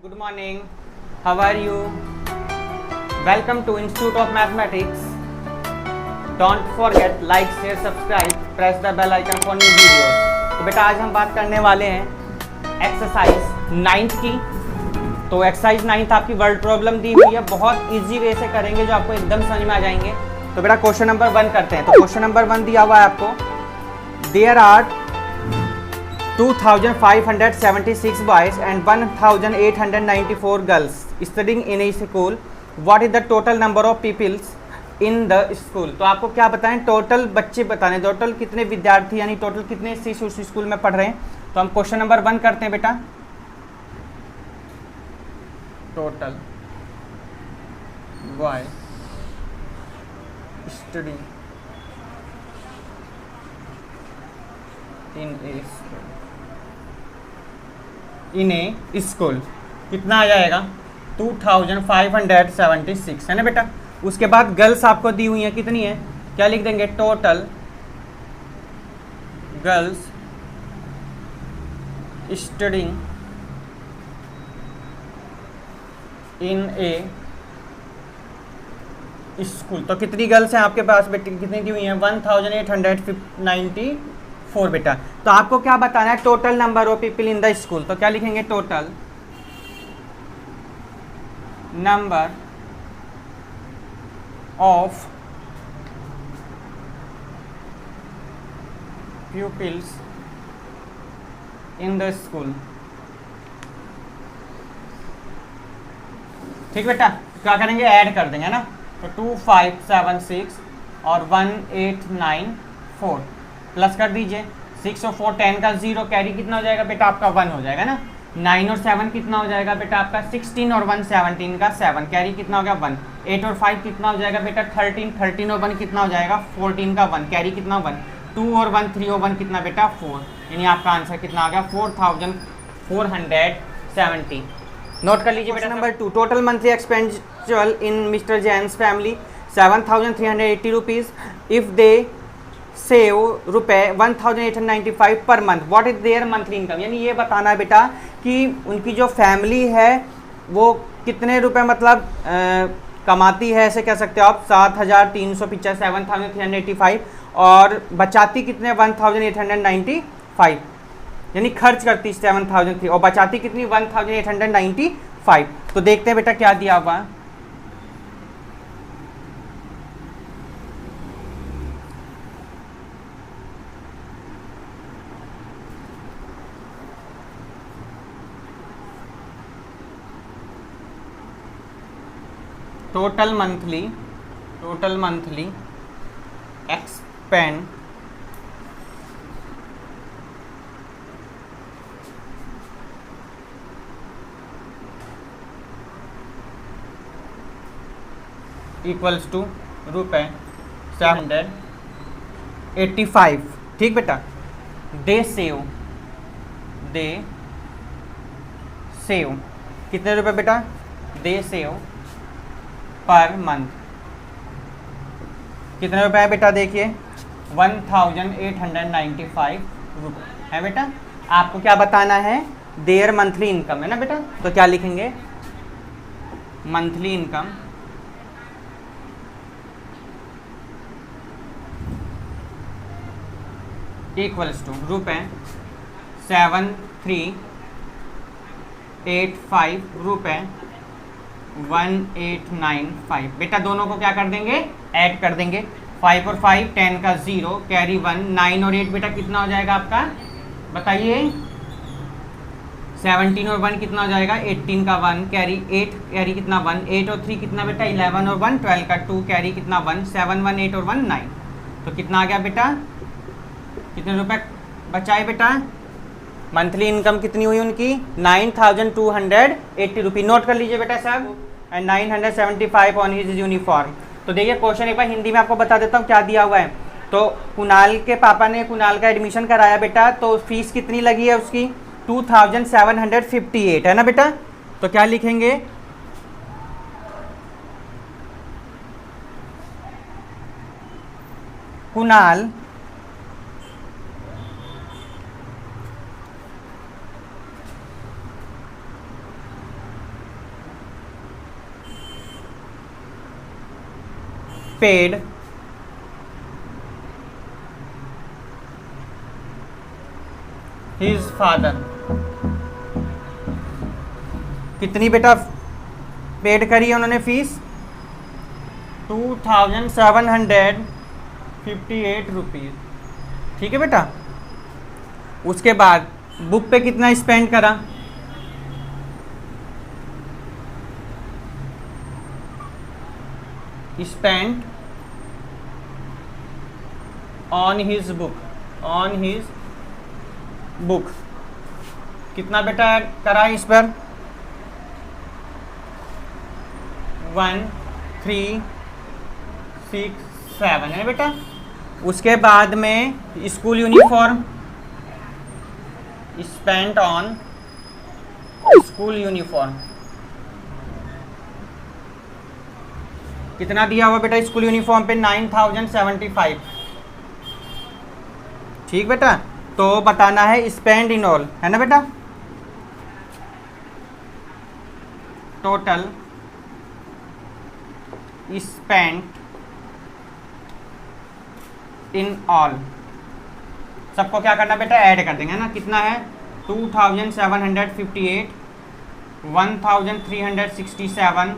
Good morning. How are you? Welcome to Institute of Mathematics. Don't forget like, share, subscribe. Press the bell icon for new videos. तो बेटा आज हम बात करने वाले हैं एक्सरसाइज 9th की। तो एक्सरसाइज 9th आपकी वर्ड प्रॉब्लम दी हुई है, बहुत इजी वे से करेंगे जो आपको एकदम समझ में आ जाएंगे। तो बेटा क्वेश्चन नंबर 1 करते हैं। तो क्वेश्चन नंबर 1 दिया हुआ है आपको, there are 2576 boys and 1894 girls studying in a school. What is the total number of people in the school? तो आपको क्या बताएं, टोटल बच्चे बताने, टोटल कितने विद्यार्थी यानी टोटल कितने उस स्कूल में पढ़ रहे हैं। तो हम क्वेश्चन नंबर 1 करते हैं बेटा। Total boy study in A school कितना आ जाएगा 2576 है ना बेटा। उसके बाद गर्ल्स आपको दी हुई है, कितनी है, क्या लिख देंगे, total girls studying in A school. तो कितनी गर्ल्स हैं आपके पास बेटी, कितनी दी हुई है 1894 बेटा। तो आपको क्या बताना है, total number of people in the school. तो क्या लिखेंगे, total number of pupils in the school. ठीक बेटा, क्या करेंगे, ऐड कर देंगे ना। तो 2576 और 1894 प्लस कर दीजिए, 6 और 4 10 का 0, कैरी कितना हो जाएगा बेटा आपका 1 हो जाएगा ना। 9 और 7 कितना हो जाएगा बेटा आपका 16 और 1 17 का 7, कैरी कितना हो गया 1। 8 और 5 कितना हो जाएगा बेटा 13, 13 और 1 कितना हो जाएगा 14 का 1, कैरी कितना 1। 2 और 1 3 और 1 कितना बेटा 4, यानी आपका आंसर कितना आ गया 4470। नोट कर लीजिए बेटा। Number 2, total monthly expenditure in mister Jains family 7380 rupees if they save रुपए 1895 per month. What is there monthly income, यानी ये बताना है बेटा कि उनकी जो फैमिली है वो कितने रुपए मतलब कमाती है, ऐसे कह सकते हो आप 7350 7385, और बचाती कितने 1895, यानी खर्च करती 7003 और बचाती कितनी 1895। तो देखते हैं बेटा क्या दिया हुआ। Total monthly expend equals to रुपए 785। ठीक बेटा, दे सेव कितने रुपए बेटा, दे सेव पर मंथ कितने रुपए है बेटा, देखिए 1895 रुपये है बेटा। आपको क्या बताना है, देयर मंथली इनकम है ना बेटा। तो क्या लिखेंगे, मंथली इनकम इक्वल्स टू रुपए 7385 रुपए 1895। बेटा दोनों को क्या कर देंगे, ऐड कर देंगे। 5 और 5 10 का 0, कैरी 1। 9 और 8 बेटा कितना हो जाएगा आपका, बताइए। 17 और 1 कितना हो जाएगा 18 का 1, कैरी 8, कैरी कितना 1। 8 और 3 कितना बेटा 11 और 1 12 का 2, कैरी कितना 1। 7 1 8 और 1 9। तो कितना आ गया बेटा, कितने रुपए बचाए बेटा, मंथली इनकम कितनी हुई उनकी 9280 रुपये। नोट कर लीजिए बेटा सब, एंड 975 ऑन हिज यूनिफॉर्म। तो देखिए क्वेश्चन एक बार हिंदी में आपको बता देता हूँ क्या दिया हुआ है। तो कुणाल के पापा ने कुणाल का एडमिशन कराया बेटा, तो फीस कितनी लगी है उसकी 2758 है ना बेटा। तो क्या लिखेंगे, कुणाल पेड हिज फादर। कितनी बेटा पेड करी है उन्होंने फीस? 2758 रुपीज़। ठीक है बेटा। उसके बाद बुक पे कितना स्पेंड करा? स्पेंड ऑन हिज बुक कितना बेटा करा इस पर? 1367 है बेटा। उसके बाद में school uniform, spent on school uniform कितना दिया हुआ बेटा स्कूल यूनिफॉर्म पे? 9075। ठीक बेटा। तो बताना है स्पेंड इन ऑल, है ना बेटा? टोटल स्पेंट इन ऑल, सबको क्या करना बेटा? ऐड कर देंगे, है ना? कितना है? 2758, 1367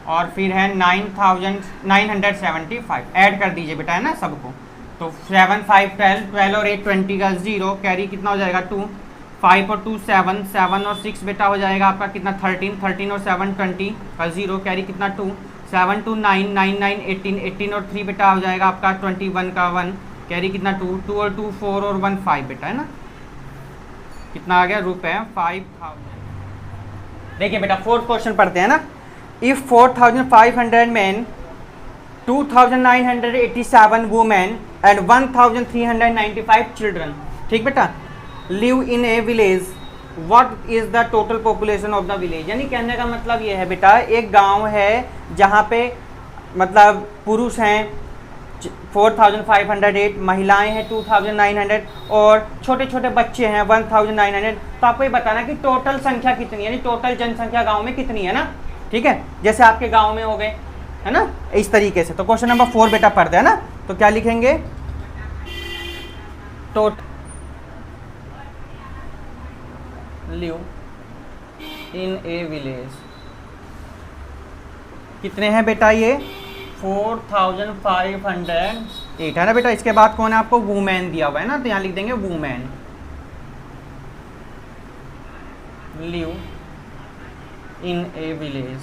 और फिर है 9975। ऐड कर दीजिए बेटा, है ना सबको। तो 7 5 12, 12 और 8 20 का 0, कैरी कितना हो जाएगा? 2, 5 और 2 7, 7 और 6 बेटा हो जाएगा आपका कितना? 13, 13 और 7 20 का 0, कैरी कितना? 2, 7 2 9, 9 9 18, 18 और 3 बेटा हो जाएगा आपका 21 का 1, कैरी कितना? 2, 2 और 2 4 और 1 5 बेटा, है ना? कितना आ गया? रुपए 5000। देखिए बेटा 4th क्वेश्चन पढ़ते हैं ना। If 4500 man, 2987 women and 1395 children, ठीक बेटा, live in A village, what is the total population of the village? यानी कहने का मतलब ये है बेटा, एक गांव है जहाँ पे मतलब पुरुष हैं 4508, महिलाएं हैं 2900 और छोटे छोटे बच्चे हैं 1900। तो आपको ये बताना कि टोटल संख्या कितनी है, यानी टोटल जनसंख्या गांव में कितनी है ना। ठीक है, जैसे आपके गांव में हो गए, है ना, इस तरीके से। तो क्वेश्चन नंबर 4 बेटा पढ़ते हैं ना। तो क्या लिखेंगे? Total live in A village, कितने हैं बेटा? ये 4508 है ना बेटा। इसके बाद कौन है आपको? वुमेन दिया हुआ है ना, तो यहाँ लिख देंगे women live in A village.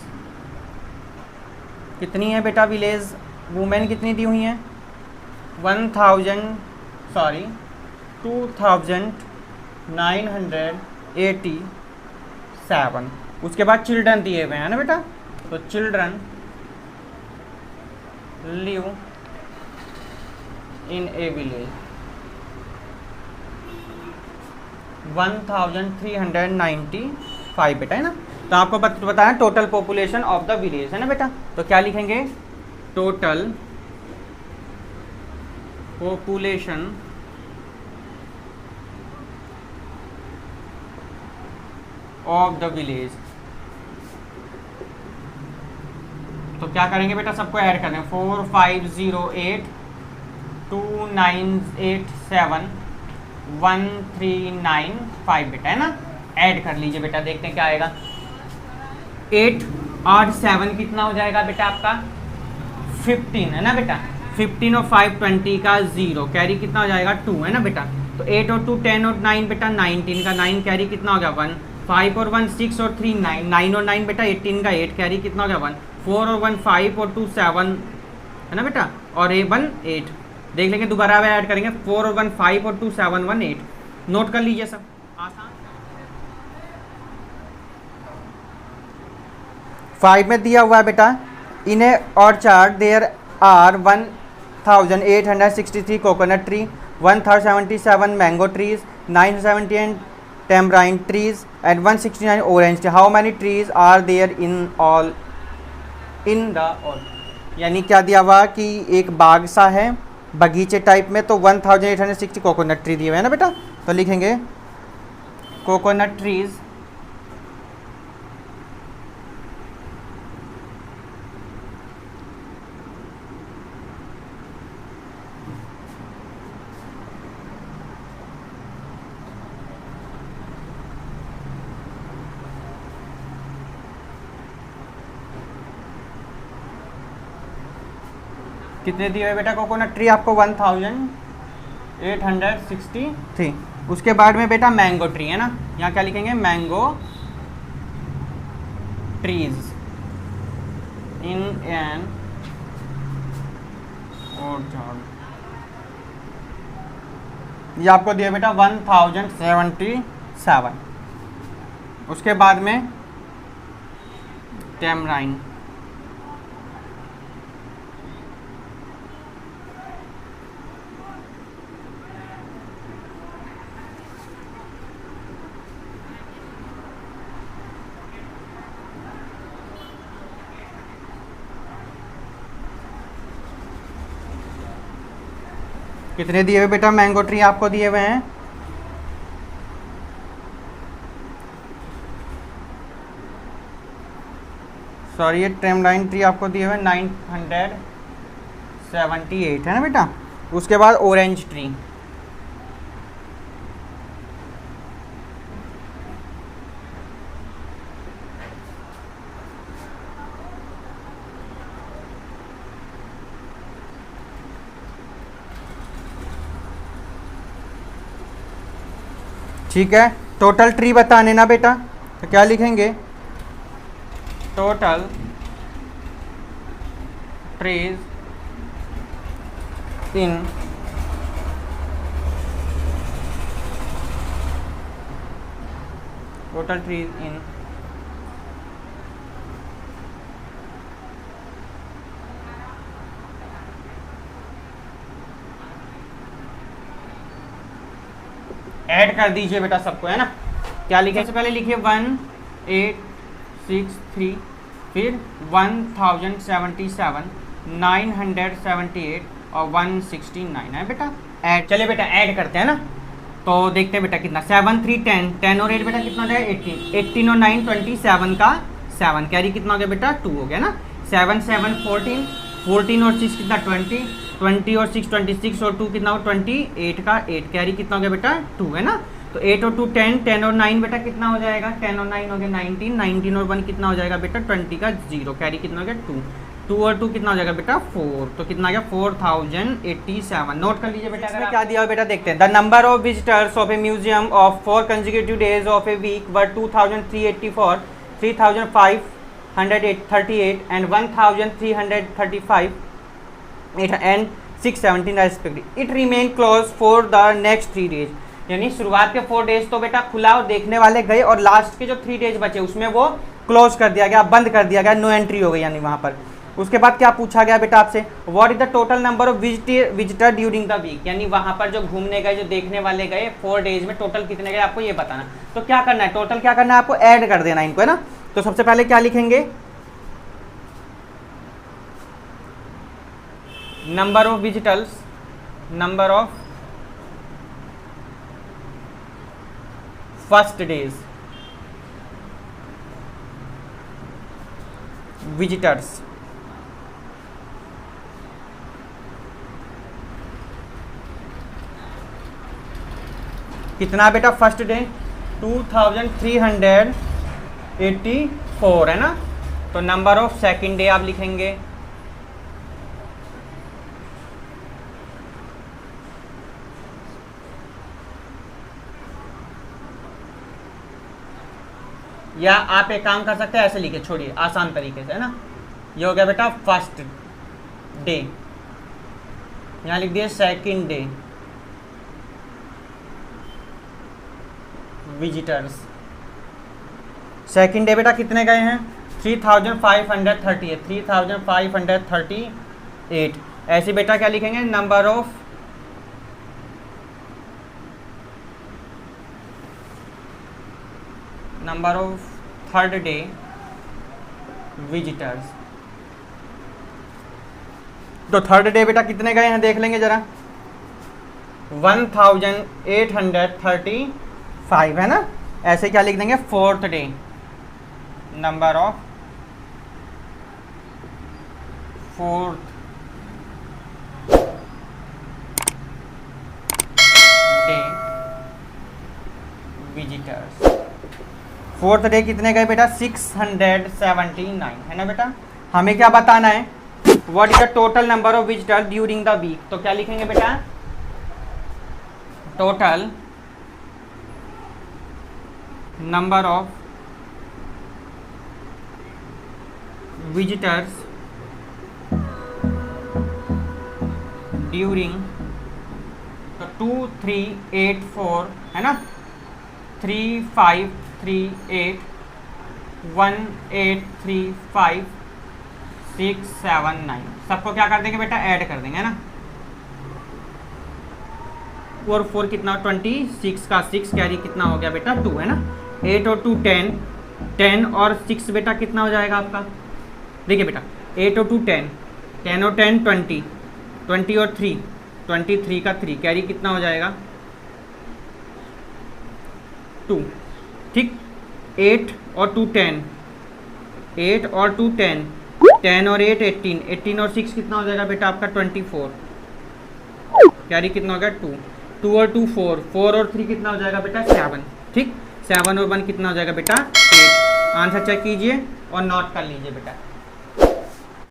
कितनी है बेटा विलेज? वुमेन कितनी दी हुई हैं? 2987। उसके बाद चिल्ड्रन दिए हुए हैं ना बेटा, तो children live in A village 1395 बेटा, है ना। तो आपको बताना total population of the village, है ना बेटा। तो क्या लिखेंगे? Total population of the village. तो क्या करेंगे बेटा? सबको ऐड करें। 4508 2987 1395 बेटा, है ना। ऐड कर लीजिए बेटा, देखते हैं क्या आएगा। 8 और 7 कितना हो जाएगा बेटा आपका? 15, है ना बेटा। 15 और 5 20 का 0, कैरी कितना हो जाएगा? 2, है ना बेटा। तो 8 और 2 10 और 9 बेटा 19 का 9, कैरी कितना हो गया? 1, 5 और 1 6 और 3 9, 9 और 9 बेटा 18 का 8, कैरी कितना हो गया? 1, 4 और 1 5 और 2 7, है ना बेटा, और 1 8। देख लेंगे दोबारा ऐड करेंगे। 4 और 1 5 और 2 7 1 8। नोट कर लीजिए सब, आसान। 5 में दिया हुआ है बेटा, in a orchard there are 1863 coconut tree, 1077 mango trees, 978 tamarind trees and 169 orange tree. How many trees are there in all in the all? यानी क्या दिया हुआ कि एक बाग सा है बगीचे टाइप में, तो 1860 कोकोनट ट्री दिए हुए हैं ना बेटा। तो लिखेंगे कोकोनट ट्रीज कितने दिए हुए बेटा कोकोनट ट्री आपको 1863। उसके बाद में बेटा मैंगो ट्री है ना, यहाँ क्या लिखेंगे mango trees in an orchard, ये आपको दिया बेटा 1077। उसके बाद में टेमराइन, कितने दिए हुए बेटा मैंगो ट्री आपको दिए हुए हैं, सॉरी ये टेमराइन ट्री आपको दिए हुए 978 है ना बेटा। उसके बाद ऑरेंज ट्री, ठीक है। टोटल ट्री बताने ना बेटा, तो क्या लिखेंगे total trees in total trees in add कर दीजिए बेटा सबको, है ना। क्या लिखे सबसे पहले लिखिए 1863, फिर 1077, 978 और 169 है बेटा। ऐड, चलिए बेटा ऐड करते हैं ना, तो देखते हैं बेटा कितना 7 3 10, 10 और 8 बेटा कितना हो जाएगा 18, 18 और 9 27 का 7, कैरी कितना हो गया बेटा 2 हो गया ना। 7 7 14, 14 और 6 कितना 20, 20 और 6 26 और 2 कितना हो 28 का 8, कैरी कितना हो गया बेटा 2 है ना। तो 8 और 2 10, 10 और 9 बेटा कितना हो जाएगा 10 और 9 हो गया 19, 19 और 1 कितना हो जाएगा बेटा 20 का 0, कैरी कितना हो गया 2, 2 और 2 कितना हो जाएगा बेटा 4, तो कितना आ गया 4087। नोट कर लीजिए बेटा। इसमें क्या दिया हुआ बेटा देखते हैं। The number of visitors of a museum of 4 consecutive days of a week were 2384, 3538 and 1335 and 617 respectively. It remained closed for the next 3 days. यानी शुरुआत के 4 डेज तो बेटा खुला और देखने वाले गए, और लास्ट के जो 3 डेज बचे उसमें वो क्लोज कर दिया गया, बंद कर दिया गया, नो एंट्री हो गई यानी वहाँ पर। उसके बाद क्या पूछा गया बेटा आपसे, what is the total number of visitor during the week, यानी वहाँ पर जो घूमने गए जो देखने वाले गए 4 डेज में टोटल कितने गए आपको ये बताना। तो क्या करना है, टोटल क्या करना है आपको ऐड कर देना इनको, है ना। तो सबसे पहले क्या लिखेंगे, number of visitors, number of first days visitors, कितना बेटा फर्स्ट डे 2384 है ना। तो नंबर ऑफ सेकंड डे आप लिखेंगे, या आप एक काम कर सकते हैं ऐसे लिखे, छोड़िए आसान तरीके से, है ना। ये हो गया बेटा फर्स्ट डे, यहाँ लिख दिए second day visitors. Second day बेटा कितने गए हैं 3538, 3538। ऐसे बेटा क्या लिखेंगे, number of third day visitors. तो थर्ड डे बेटा कितने गए हैं देख लेंगे जरा, 1835 है ना। ऐसे क्या लिख देंगे, fourth day number of fourth day visitors. Fourth day कितने गए बेटा 679 है ना बेटा। हमें क्या बताना है, what is the total number of visitors during the week, तो क्या लिखेंगे बेटा, total number of visitors during, तो 2384 है ना, 3538 1835 679, सबको क्या कर देंगे बेटा, ऐड कर देंगे है ना, 4 4 कितना 26 का 6 कैरी कितना हो गया बेटा 2 है ना, 8 और 2 10, 10 और 6 बेटा कितना हो जाएगा आपका, देखिए बेटा 8 और 2 10, 10 और 10 20, 20 और 3 23 का 3 कैरी कितना हो जाएगा 2, ठीक, 8 और 2 10, 8 और 2 10, 10 और 8 18, 18 और 6 कितना हो जाएगा बेटा आपका 24, कैरी कितना हो गया 2, 2 और 2 4, 4 और 3 कितना हो जाएगा बेटा 7, ठीक, 7 और 1 कितना हो जाएगा बेटा 8, आंसर चेक कीजिए और नोट कर लीजिए बेटा।